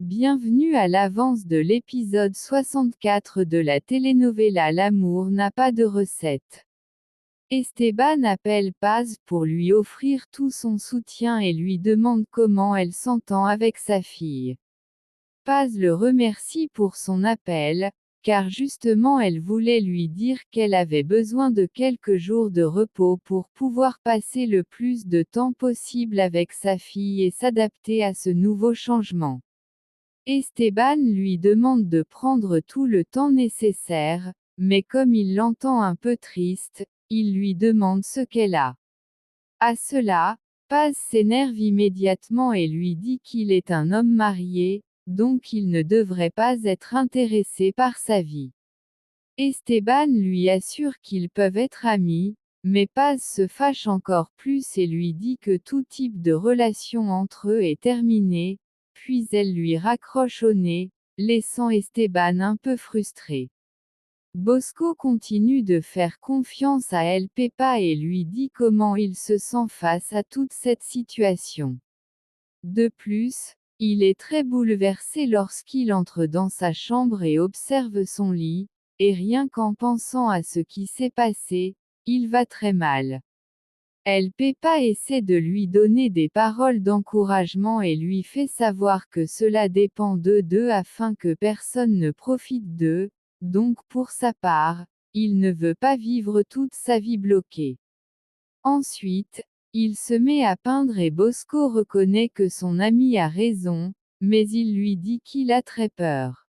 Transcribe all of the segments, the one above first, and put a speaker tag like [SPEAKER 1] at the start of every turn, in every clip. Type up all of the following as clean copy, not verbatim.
[SPEAKER 1] Bienvenue à l'avance de l'épisode 64 de la telenovela L'amour n'a pas de recette. Esteban appelle Paz pour lui offrir tout son soutien et lui demande comment elle s'entend avec sa fille. Paz le remercie pour son appel, car justement elle voulait lui dire qu'elle avait besoin de quelques jours de repos pour pouvoir passer le plus de temps possible avec sa fille et s'adapter à ce nouveau changement. Esteban lui demande de prendre tout le temps nécessaire, mais comme il l'entend un peu triste, il lui demande ce qu'elle a. À cela, Paz s'énerve immédiatement et lui dit qu'il est un homme marié, donc il ne devrait pas être intéressé par sa vie. Esteban lui assure qu'ils peuvent être amis, mais Paz se fâche encore plus et lui dit que tout type de relation entre eux est terminé, puis elle lui raccroche au nez, laissant Esteban un peu frustré. Bosco continue de faire confiance à El Pepa et lui dit comment il se sent face à toute cette situation. De plus, il est très bouleversé lorsqu'il entre dans sa chambre et observe son lit, et rien qu'en pensant à ce qui s'est passé, il va très mal. El Pepa essaie de lui donner des paroles d'encouragement et lui fait savoir que cela dépend d'eux deux afin que personne ne profite d'eux, donc pour sa part, il ne veut pas vivre toute sa vie bloquée. Ensuite, il se met à peindre et Bosco reconnaît que son ami a raison, mais il lui dit qu'il a très peur.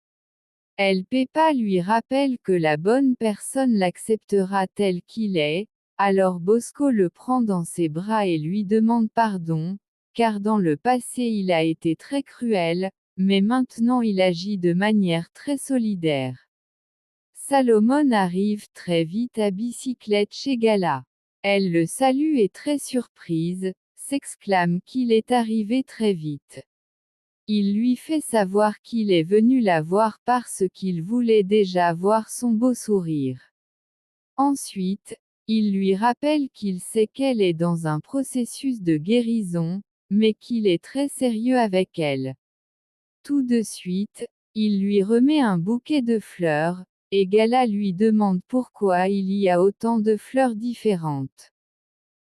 [SPEAKER 1] El Pepa lui rappelle que la bonne personne l'acceptera tel qu'il est, alors Bosco le prend dans ses bras et lui demande pardon, car dans le passé il a été très cruel, mais maintenant il agit de manière très solidaire. Salomon arrive très vite à bicyclette chez Gala. Elle le salue et très surprise, s'exclame qu'il est arrivé très vite. Il lui fait savoir qu'il est venu la voir parce qu'il voulait déjà voir son beau sourire. Ensuite, il lui rappelle qu'il sait qu'elle est dans un processus de guérison, mais qu'il est très sérieux avec elle. Tout de suite, il lui remet un bouquet de fleurs, et Gala lui demande pourquoi il y a autant de fleurs différentes.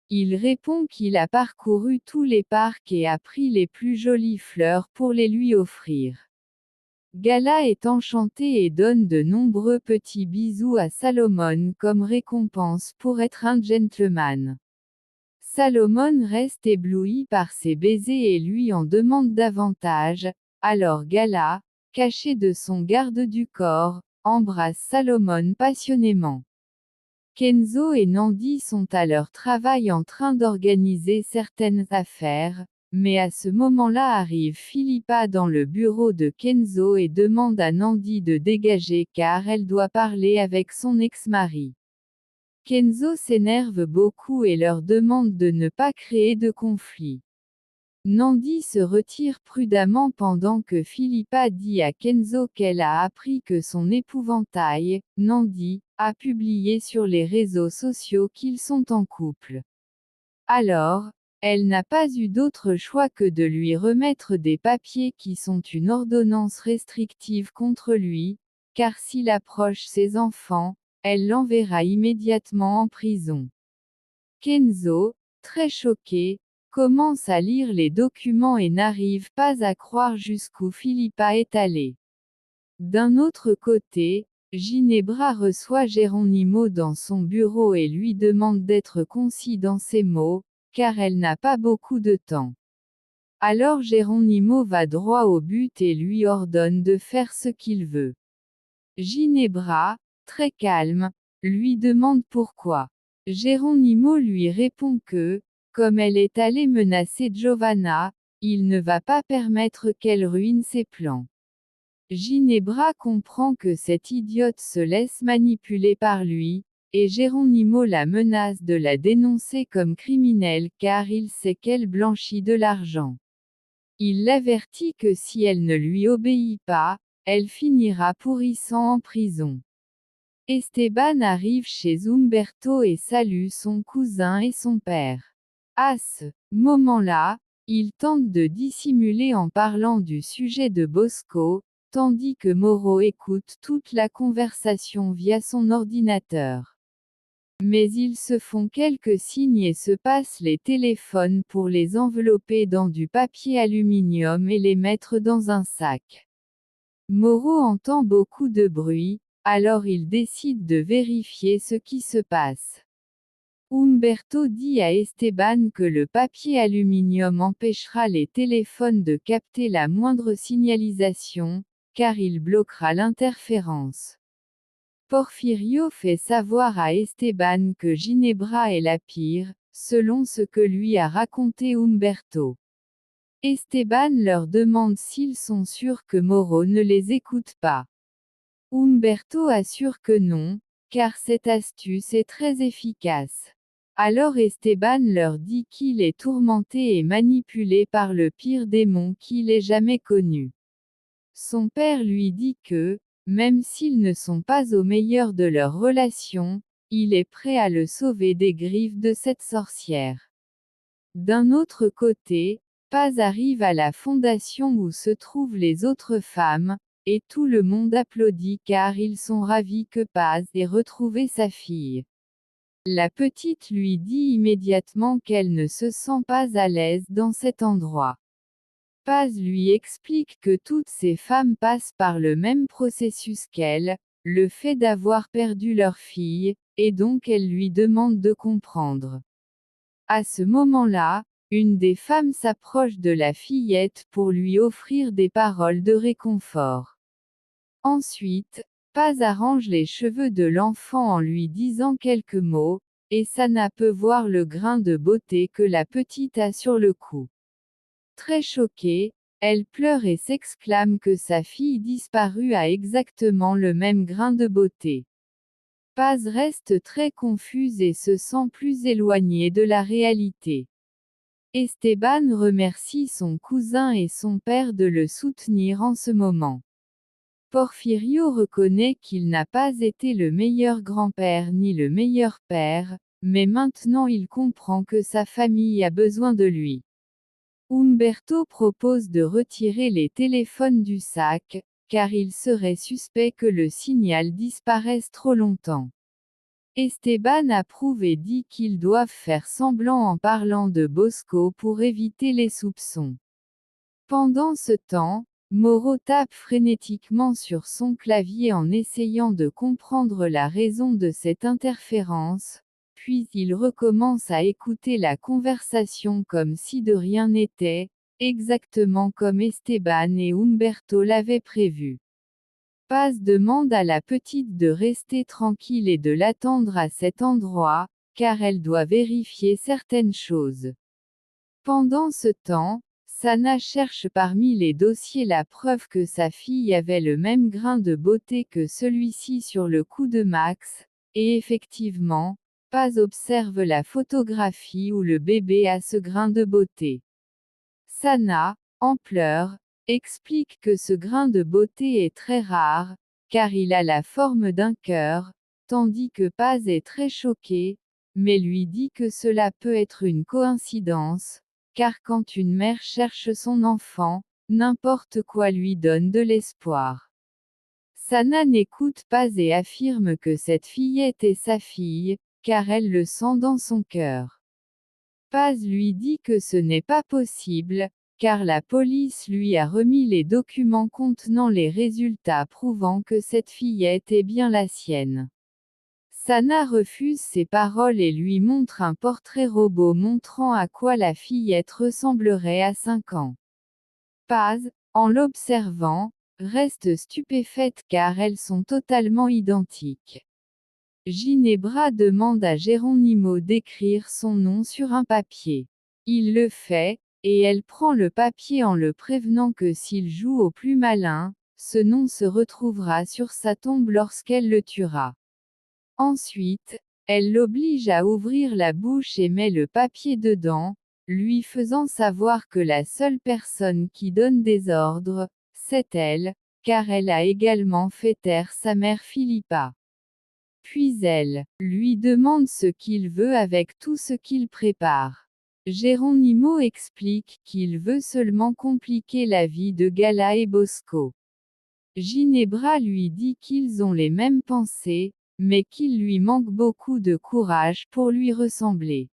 [SPEAKER 1] Il répond qu'il a parcouru tous les parcs et a pris les plus jolies fleurs pour les lui offrir. Gala est enchantée et donne de nombreux petits bisous à Salomon comme récompense pour être un gentleman. Salomon reste ébloui par ses baisers et lui en demande davantage, alors Gala, caché de son garde du corps, embrasse Salomon passionnément. Kenzo et Nandi sont à leur travail en train d'organiser certaines affaires, mais à ce moment-là arrive Philippa dans le bureau de Kenzo et demande à Nandi de dégager car elle doit parler avec son ex-mari. Kenzo s'énerve beaucoup et leur demande de ne pas créer de conflit. Nandi se retire prudemment pendant que Philippa dit à Kenzo qu'elle a appris que son épouvantail, Nandi, a publié sur les réseaux sociaux qu'ils sont en couple. Alors, elle n'a pas eu d'autre choix que de lui remettre des papiers qui sont une ordonnance restrictive contre lui, car s'il approche ses enfants, elle l'enverra immédiatement en prison. Kenzo, très choqué, commence à lire les documents et n'arrive pas à croire jusqu'où Philippa est allée. D'un autre côté, Ginebra reçoit Geronimo dans son bureau et lui demande d'être concis dans ses mots, car elle n'a pas beaucoup de temps. Alors Geronimo va droit au but et lui ordonne de faire ce qu'il veut. Ginebra, très calme, lui demande pourquoi. Geronimo lui répond que, comme elle est allée menacer Giovanna, il ne va pas permettre qu'elle ruine ses plans. Ginebra comprend que cette idiote se laisse manipuler par lui, et Geronimo la menace de la dénoncer comme criminelle car il sait qu'elle blanchit de l'argent. Il l'avertit que si elle ne lui obéit pas, elle finira pourrissant en prison. Esteban arrive chez Humberto et salue son cousin et son père. À ce moment-là, Il tente de dissimuler en parlant du sujet de Bosco, tandis que Moreau écoute toute la conversation via son ordinateur. Mais ils se font quelques signes et se passent les téléphones pour les envelopper dans du papier aluminium et les mettre dans un sac. Moreau entend beaucoup de bruit, alors il décide de vérifier ce qui se passe. Humberto dit à Esteban que le papier aluminium empêchera les téléphones de capter la moindre signalisation, car il bloquera l'interférence. Porfirio fait savoir à Esteban que Ginebra est la pire, selon ce que lui a raconté Humberto. Esteban leur demande s'ils sont sûrs que Moreau ne les écoute pas. Humberto assure que non, car cette astuce est très efficace. Alors Esteban leur dit qu'il est tourmenté et manipulé par le pire démon qu'il ait jamais connu. Son père lui dit que, même s'ils ne sont pas au meilleur de leur relation, il est prêt à le sauver des griffes de cette sorcière. D'un autre côté, Paz arrive à la fondation où se trouvent les autres femmes, et tout le monde applaudit car ils sont ravis que Paz ait retrouvé sa fille. La petite lui dit immédiatement qu'elle ne se sent pas à l'aise dans cet endroit. Paz lui explique que toutes ces femmes passent par le même processus qu'elle, le fait d'avoir perdu leur fille, et donc elle lui demande de comprendre. À ce moment-là, une des femmes s'approche de la fillette pour lui offrir des paroles de réconfort. Ensuite, Paz arrange les cheveux de l'enfant en lui disant quelques mots, et Sana peut voir le grain de beauté que la petite a sur le cou. Très choquée, elle pleure et s'exclame que sa fille disparue a exactement le même grain de beauté. Paz reste très confuse et se sent plus éloignée de la réalité. Esteban remercie son cousin et son père de le soutenir en ce moment. Porfirio reconnaît qu'il n'a pas été le meilleur grand-père ni le meilleur père, mais maintenant il comprend que sa famille a besoin de lui. Humberto propose de retirer les téléphones du sac, car il serait suspect que le signal disparaisse trop longtemps. Esteban approuve et dit qu'ils doivent faire semblant en parlant de Bosco pour éviter les soupçons. Pendant ce temps, Moreau tape frénétiquement sur son clavier en essayant de comprendre la raison de cette interférence, puis il recommence à écouter la conversation comme si de rien n'était, exactement comme Esteban et Humberto l'avaient prévu. Paz demande à la petite de rester tranquille et de l'attendre à cet endroit, car elle doit vérifier certaines choses. Pendant ce temps, Sana cherche parmi les dossiers la preuve que sa fille avait le même grain de beauté que celui-ci sur le cou de Max, et effectivement, Paz observe la photographie où le bébé a ce grain de beauté. Sana, en pleurs, explique que ce grain de beauté est très rare, car il a la forme d'un cœur, tandis que Paz est très choquée, mais lui dit que cela peut être une coïncidence, car quand une mère cherche son enfant, n'importe quoi lui donne de l'espoir. Sana n'écoute pas et affirme que cette fillette est sa fille, car elle le sent dans son cœur. Paz lui dit que ce n'est pas possible, car la police lui a remis les documents contenant les résultats prouvant que cette fillette est bien la sienne. Sana refuse ces paroles et lui montre un portrait robot montrant à quoi la fillette ressemblerait à 5 ans. Paz, en l'observant, reste stupéfaite car elles sont totalement identiques. Ginebra demande à Geronimo d'écrire son nom sur un papier. Il le fait, et elle prend le papier en le prévenant que s'il joue au plus malin, ce nom se retrouvera sur sa tombe lorsqu'elle le tuera. Ensuite, elle l'oblige à ouvrir la bouche et met le papier dedans, lui faisant savoir que la seule personne qui donne des ordres, c'est elle, car elle a également fait taire sa mère Philippa. Puis elle lui demande ce qu'il veut avec tout ce qu'il prépare. Geronimo explique qu'il veut seulement compliquer la vie de Gala et Bosco. Ginebra lui dit qu'ils ont les mêmes pensées, mais qu'il lui manque beaucoup de courage pour lui ressembler.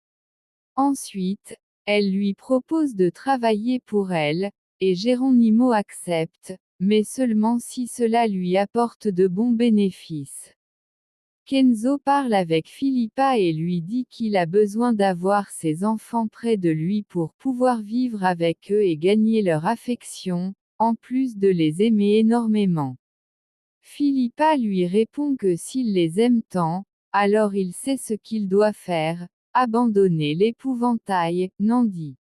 [SPEAKER 1] Ensuite, elle lui propose de travailler pour elle, et Geronimo accepte, mais seulement si cela lui apporte de bons bénéfices. Kenzo parle avec Philippa et lui dit qu'il a besoin d'avoir ses enfants près de lui pour pouvoir vivre avec eux et gagner leur affection, en plus de les aimer énormément. Philippa lui répond que s'il les aime tant, alors il sait ce qu'il doit faire, abandonner l'épouvantail, Nandi.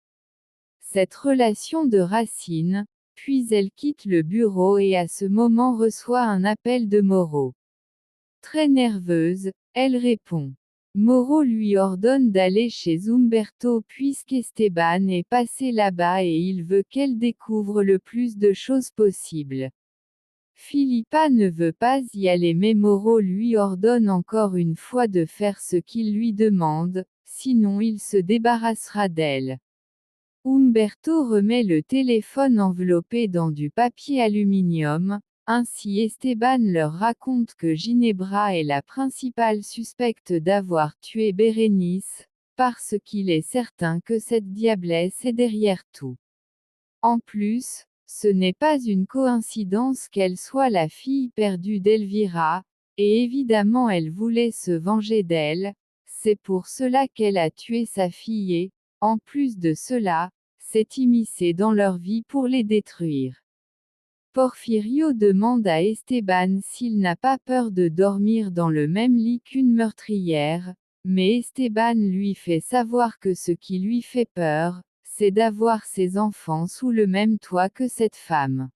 [SPEAKER 1] Cette relation de racine, puis elle quitte le bureau et à ce moment reçoit un appel de Moro. Très nerveuse, elle répond. Moro lui ordonne d'aller chez Umberto puisqu'Esteban est passé là-bas et il veut qu'elle découvre le plus de choses possible. Philippa ne veut pas y aller mais Moro lui ordonne encore une fois de faire ce qu'il lui demande, sinon il se débarrassera d'elle. Umberto remet le téléphone enveloppé dans du papier aluminium, ainsi Esteban leur raconte que Ginebra est la principale suspecte d'avoir tué Bérénice, parce qu'il est certain que cette diablesse est derrière tout. En plus, ce n'est pas une coïncidence qu'elle soit la fille perdue d'Elvira, et évidemment elle voulait se venger d'elle, c'est pour cela qu'elle a tué sa fille et, en plus de cela, s'est immiscée dans leur vie pour les détruire. Porfirio demande à Esteban s'il n'a pas peur de dormir dans le même lit qu'une meurtrière, mais Esteban lui fait savoir que ce qui lui fait peur, c'est d'avoir ses enfants sous le même toit que cette femme.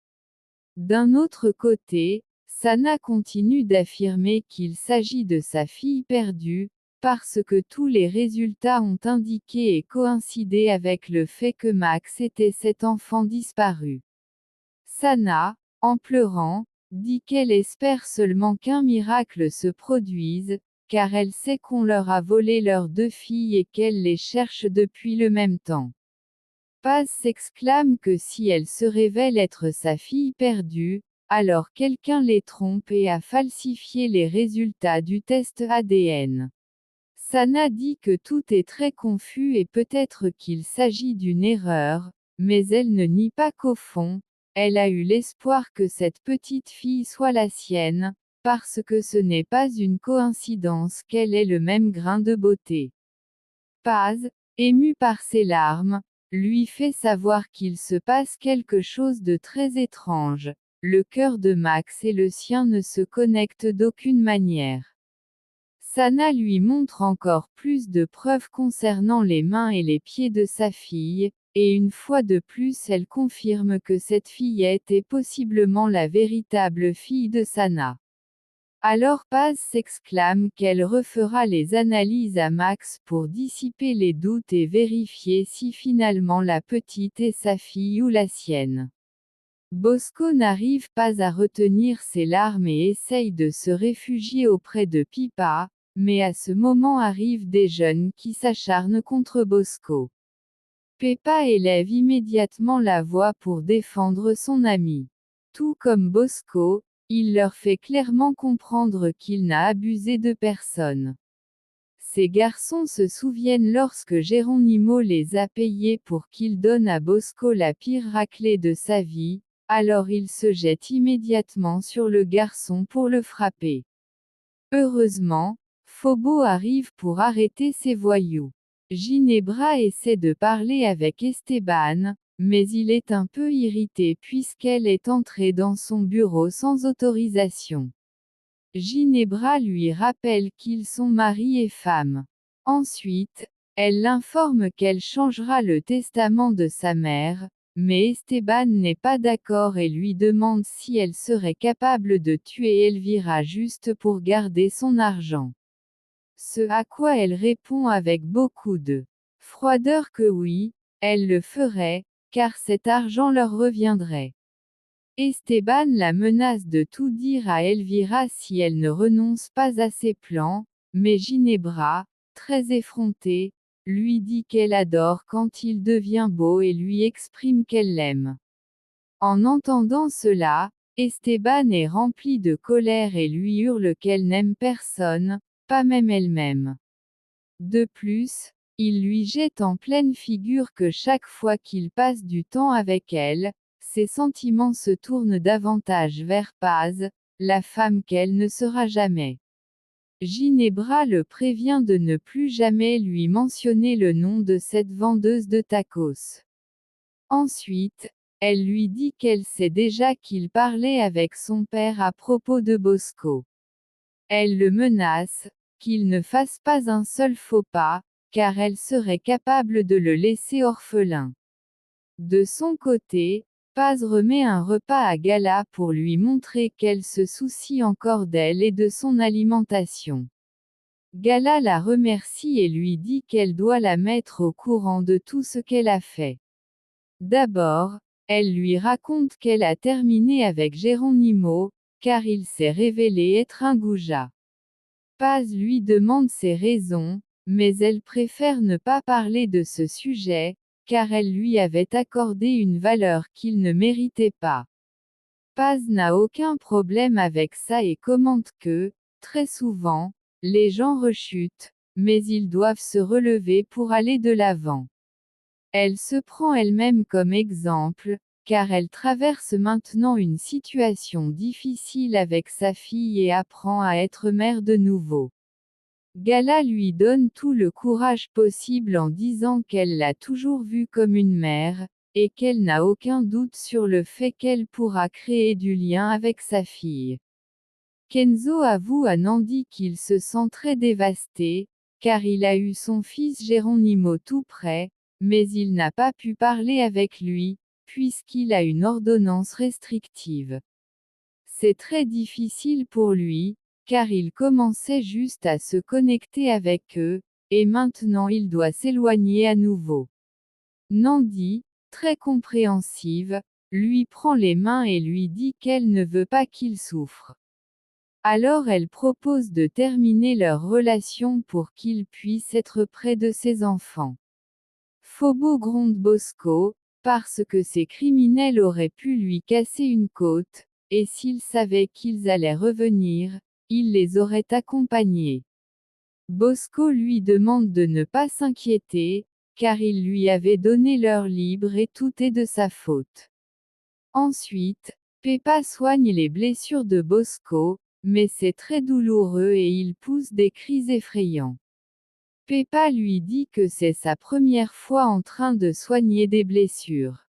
[SPEAKER 1] D'un autre côté, Sana continue d'affirmer qu'il s'agit de sa fille perdue, parce que tous les résultats ont indiqué et coïncidé avec le fait que Max était cet enfant disparu. Sana, en pleurant, dit qu'elle espère seulement qu'un miracle se produise, car elle sait qu'on leur a volé leurs 2 filles et qu'elle les cherche depuis le même temps. Paz s'exclame que si elle se révèle être sa fille perdue, alors quelqu'un les trompe et a falsifié les résultats du test ADN. Sana dit que tout est très confus et peut-être qu'il s'agit d'une erreur, mais elle ne nie pas qu'au fond, elle a eu l'espoir que cette petite fille soit la sienne, parce que ce n'est pas une coïncidence qu'elle ait le même grain de beauté. Paz, ému par ses larmes, lui fait savoir qu'il se passe quelque chose de très étrange. Le cœur de Max et le sien ne se connectent d'aucune manière. Sana lui montre encore plus de preuves concernant les mains et les pieds de sa fille, et une fois de plus elle confirme que cette fillette est possiblement la véritable fille de Sana. Alors Paz s'exclame qu'elle refera les analyses à Max pour dissiper les doutes et vérifier si finalement la petite est sa fille ou la sienne. Bosco n'arrive pas à retenir ses larmes et essaye de se réfugier auprès de Pipa, mais à ce moment arrivent des jeunes qui s'acharnent contre Bosco. Peppa élève immédiatement la voix pour défendre son ami. Tout comme Bosco, il leur fait clairement comprendre qu'il n'a abusé de personne. Ces garçons se souviennent lorsque Geronimo les a payés pour qu'il donne à Bosco la pire raclée de sa vie, alors ils se jettent immédiatement sur le garçon pour le frapper. Heureusement, Phobo arrive pour arrêter ces voyous. Ginebra essaie de parler avec Esteban, mais il est un peu irrité puisqu'elle est entrée dans son bureau sans autorisation. Ginebra lui rappelle qu'ils sont mari et femme. Ensuite, elle l'informe qu'elle changera le testament de sa mère, mais Esteban n'est pas d'accord et lui demande si elle serait capable de tuer Elvira juste pour garder son argent. Ce à quoi elle répond avec beaucoup de froideur que oui, elle le ferait, car cet argent leur reviendrait. Esteban la menace de tout dire à Elvira si elle ne renonce pas à ses plans, mais Ginebra, très effrontée, lui dit qu'elle adore quand il devient beau et lui exprime qu'elle l'aime. En entendant cela, Esteban est rempli de colère et lui hurle qu'elle n'aime personne, pas même elle-même. De plus, il lui jette en pleine figure que chaque fois qu'il passe du temps avec elle, ses sentiments se tournent davantage vers Paz, la femme qu'elle ne sera jamais. Ginebra le prévient de ne plus jamais lui mentionner le nom de cette vendeuse de tacos. Ensuite, elle lui dit qu'elle sait déjà qu'il parlait avec son père à propos de Bosco. Elle le menace, qu'il ne fasse pas un seul faux pas, car elle serait capable de le laisser orphelin. De son côté, Paz remet un repas à Gala pour lui montrer qu'elle se soucie encore d'elle et de son alimentation. Gala la remercie et lui dit qu'elle doit la mettre au courant de tout ce qu'elle a fait. D'abord, elle lui raconte qu'elle a terminé avec Geronimo, car il s'est révélé être un goujat. Paz lui demande ses raisons, mais elle préfère ne pas parler de ce sujet, car elle lui avait accordé une valeur qu'il ne méritait pas. Paz n'a aucun problème avec ça et commente que, très souvent, les gens rechutent, mais ils doivent se relever pour aller de l'avant. Elle se prend elle-même comme exemple, car elle traverse maintenant une situation difficile avec sa fille et apprend à être mère de nouveau. Gala lui donne tout le courage possible en disant qu'elle l'a toujours vue comme une mère, et qu'elle n'a aucun doute sur le fait qu'elle pourra créer du lien avec sa fille. Kenzo avoue à Nandi qu'il se sent très dévasté, car il a eu son fils Geronimo tout près, mais il n'a pas pu parler avec lui, puisqu'il a une ordonnance restrictive. C'est très difficile pour lui, car il commençait juste à se connecter avec eux, et maintenant il doit s'éloigner à nouveau. Nandi, très compréhensive, lui prend les mains et lui dit qu'elle ne veut pas qu'il souffre. Alors elle propose de terminer leur relation pour qu'il puisse être près de ses enfants. Fobo gronde Bosco, parce que ces criminels auraient pu lui casser une côte, et s'il savait qu'ils allaient revenir, il les aurait accompagnés. Bosco lui demande de ne pas s'inquiéter, car il lui avait donné l'heure libre et tout est de sa faute. Ensuite, Pepa soigne les blessures de Bosco, mais c'est très douloureux et il pousse des cris effrayants. Pepa lui dit que c'est sa première fois en train de soigner des blessures.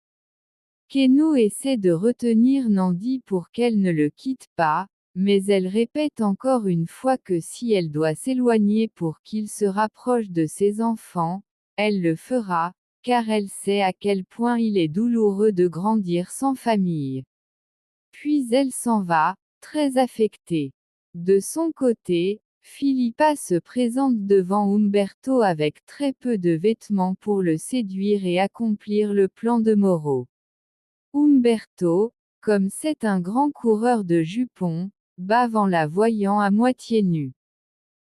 [SPEAKER 1] Keno essaie de retenir Nandi pour qu'elle ne le quitte pas, mais elle répète encore une fois que si elle doit s'éloigner pour qu'il se rapproche de ses enfants, elle le fera, car elle sait à quel point il est douloureux de grandir sans famille. Puis elle s'en va, très affectée. De son côté, Philippa se présente devant Umberto avec très peu de vêtements pour le séduire et accomplir le plan de Moro. Umberto, comme c'est un grand coureur de jupons, bave en la voyant à moitié nue.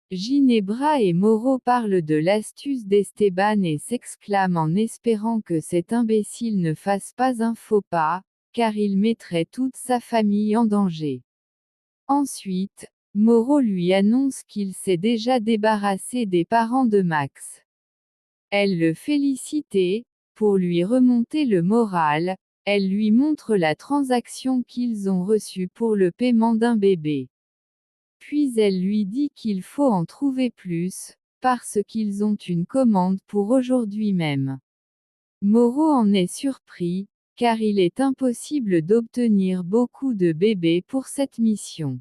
[SPEAKER 1] Ginebra et Moro parlent de l'astuce d'Esteban et s'exclament en espérant que cet imbécile ne fasse pas un faux pas, car il mettrait toute sa famille en danger. Ensuite, Moro lui annonce qu'il s'est déjà débarrassé des parents de Max. Elle le félicite et, pour lui remonter le moral, elle lui montre la transaction qu'ils ont reçue pour le paiement d'un bébé. Puis elle lui dit qu'il faut en trouver plus, parce qu'ils ont une commande pour aujourd'hui même. Moro en est surpris, car il est impossible d'obtenir beaucoup de bébés pour cette mission.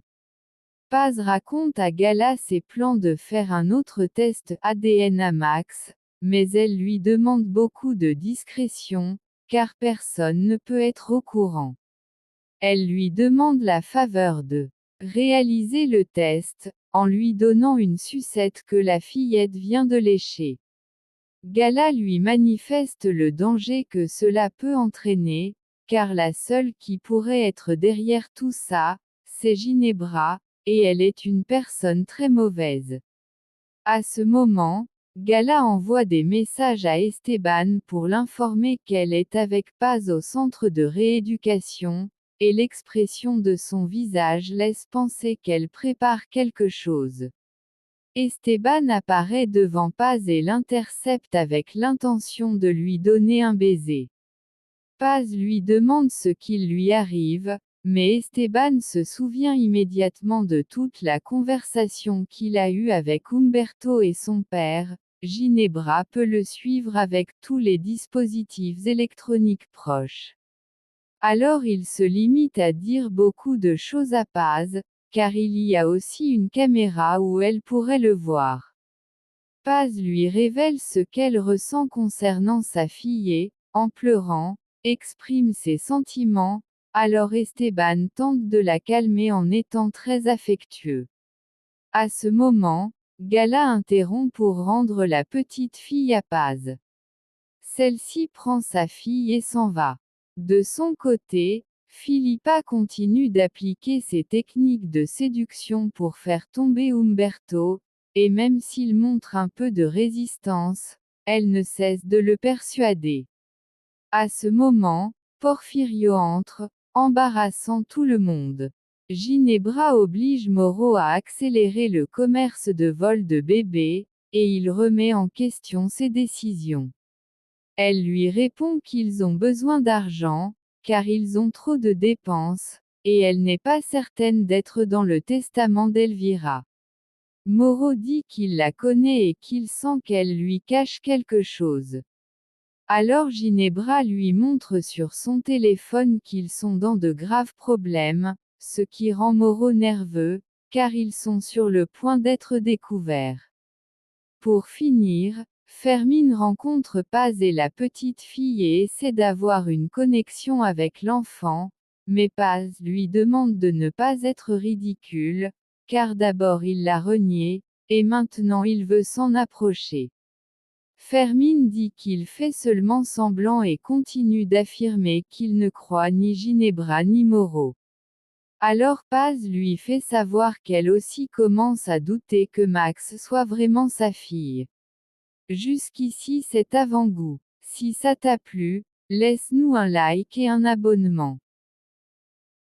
[SPEAKER 1] Paz raconte à Gala ses plans de faire un autre test ADN à Max, mais elle lui demande beaucoup de discrétion, car personne ne peut être au courant. Elle lui demande la faveur de réaliser le test, en lui donnant une sucette que la fillette vient de lécher. Gala lui manifeste le danger que cela peut entraîner, car la seule qui pourrait être derrière tout ça, c'est Ginebra, et elle est une personne très mauvaise. À ce moment, Gala envoie des messages à Esteban pour l'informer qu'elle est avec Paz au centre de rééducation, et l'expression de son visage laisse penser qu'elle prépare quelque chose. Esteban apparaît devant Paz et l'intercepte avec l'intention de lui donner un baiser. Paz lui demande ce qu'il lui arrive, mais Esteban se souvient immédiatement de toute la conversation qu'il a eue avec Humberto et son père. Ginebra peut le suivre avec tous les dispositifs électroniques proches. Alors il se limite à dire beaucoup de choses à Paz, car il y a aussi une caméra où elle pourrait le voir. Paz lui révèle ce qu'elle ressent concernant sa fille et, en pleurant, exprime ses sentiments, alors Esteban tente de la calmer en étant très affectueux. À ce moment, Gala interrompt pour rendre la petite fille à Paz. Celle-ci prend sa fille et s'en va. De son côté, Philippa continue d'appliquer ses techniques de séduction pour faire tomber Humberto, et même s'il montre un peu de résistance, elle ne cesse de le persuader. À ce moment, Porfirio entre, embarrassant tout le monde. Ginebra oblige Moreau à accélérer le commerce de vol de bébés, et il remet en question ses décisions. Elle lui répond qu'ils ont besoin d'argent, car ils ont trop de dépenses, et elle n'est pas certaine d'être dans le testament d'Elvira. Moreau dit qu'il la connaît et qu'il sent qu'elle lui cache quelque chose. Alors Ginebra lui montre sur son téléphone qu'ils sont dans de graves problèmes, ce qui rend Moreau nerveux, car ils sont sur le point d'être découverts. Pour finir, Fermine rencontre Paz et la petite fille et essaie d'avoir une connexion avec l'enfant, mais Paz lui demande de ne pas être ridicule, car d'abord il l'a renié, et maintenant il veut s'en approcher. Fermine dit qu'il fait seulement semblant et continue d'affirmer qu'il ne croit ni Ginebra ni Moreau. Alors Paz lui fait savoir qu'elle aussi commence à douter que Max soit vraiment sa fille. Jusqu'ici c'est avant-goût. Si ça t'a plu, laisse-nous un like et un abonnement.